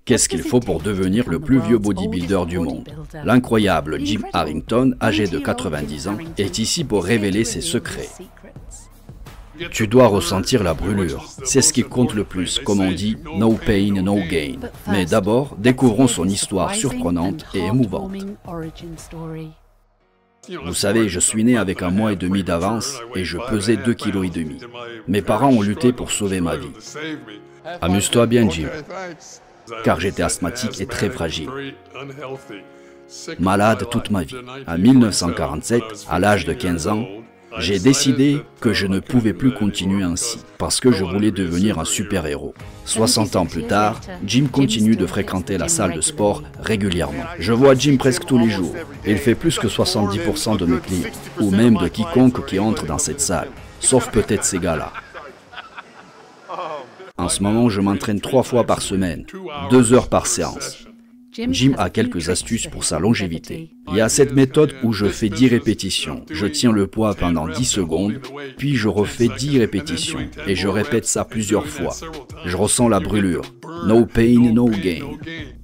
Qu'est-ce qu'il faut pour devenir le plus vieux bodybuilder du monde? L'incroyable Jim Harrington, âgé de 90 ans, est ici pour révéler ses secrets. Tu dois ressentir la brûlure. C'est ce qui compte le plus, comme on dit, no pain, no gain. Mais d'abord, découvrons son histoire surprenante et émouvante. Vous savez, je suis né avec 1 mois et demi d'avance et je pesais 2,5 kg. Mes parents ont lutté pour sauver ma vie. Amuse-toi bien, Jim, car j'étais asthmatique et très fragile. Malade toute ma vie. En 1947, à l'âge de 15 ans, j'ai décidé que je ne pouvais plus continuer ainsi, parce que je voulais devenir un super-héros. 60 ans plus tard, Jim continue de fréquenter la salle de sport régulièrement. Je vois Jim presque tous les jours. Il fait plus que 70% de mes clients, ou même de quiconque qui entre dans cette salle, sauf peut-être ces gars-là. En ce moment, je m'entraîne 3 fois par semaine, 2 heures par séance. Jim a quelques astuces pour sa longévité. Il y a cette méthode où je fais 10 répétitions. Je tiens le poids pendant 10 secondes, puis je refais 10 répétitions et je répète ça plusieurs fois. Je ressens la brûlure. No pain, no gain.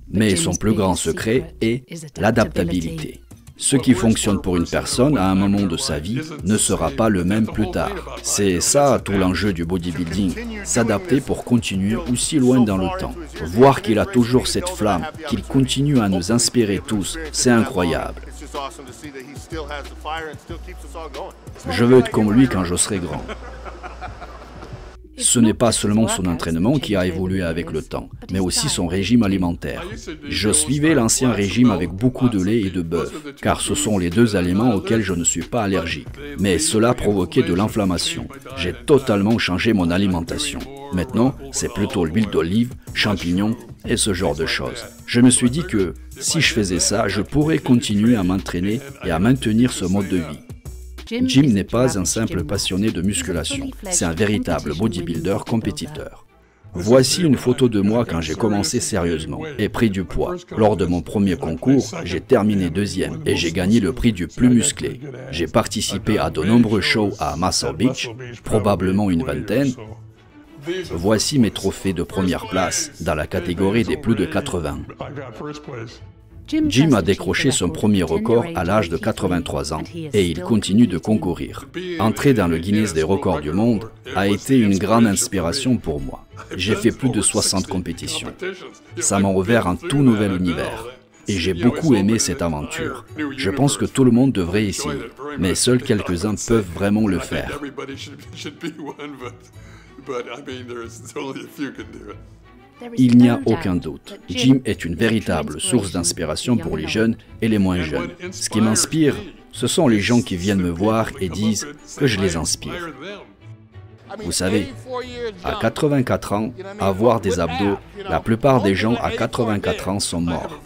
Mais son plus grand secret est l'adaptabilité. Ce qui fonctionne pour une personne à un moment de sa vie ne sera pas le même plus tard. C'est ça tout l'enjeu du bodybuilding, s'adapter pour continuer aussi loin dans le temps. Voir qu'il a toujours cette flamme, qu'il continue à nous inspirer tous, c'est incroyable. Je veux être comme lui quand je serai grand. Ce n'est pas seulement son entraînement qui a évolué avec le temps, mais aussi son régime alimentaire. Je suivais l'ancien régime avec beaucoup de lait et de bœuf, car ce sont les 2 aliments auxquels je ne suis pas allergique. Mais cela provoquait de l'inflammation. J'ai totalement changé mon alimentation. Maintenant, c'est plutôt l'huile d'olive, champignons et ce genre de choses. Je me suis dit que si je faisais ça, je pourrais continuer à m'entraîner et à maintenir ce mode de vie. Jim n'est pas un simple passionné de musculation, c'est un véritable bodybuilder compétiteur. Voici une photo de moi quand j'ai commencé sérieusement et pris du poids. Lors de mon premier concours, j'ai terminé 2e et j'ai gagné le prix du plus musclé. J'ai participé à de nombreux shows à Muscle Beach, probablement une vingtaine. Voici mes trophées de première place dans la catégorie des plus de 80. Jim a décroché son premier record à l'âge de 83 ans et il continue de concourir. Entrer dans le Guinness des records du monde a été une grande inspiration pour moi. J'ai fait plus de 60 compétitions. Ça m'a ouvert un tout nouvel univers. Et j'ai beaucoup aimé cette aventure. Je pense que tout le monde devrait essayer, mais seuls quelques-uns peuvent vraiment le faire. Il n'y a aucun doute. Jim est une véritable source d'inspiration pour les jeunes et les moins jeunes. Ce qui m'inspire, ce sont les gens qui viennent me voir et disent que je les inspire. Vous savez, à 84 ans, avoir des abdos, la plupart des gens à 84 ans sont morts.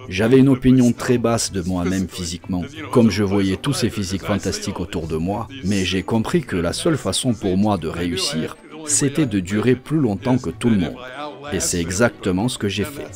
J'avais une opinion très basse de moi-même physiquement, comme je voyais tous ces physiques fantastiques autour de moi, mais j'ai compris que la seule façon pour moi de réussir, c'était de durer plus longtemps que tout le monde. Et c'est exactement ce que j'ai fait.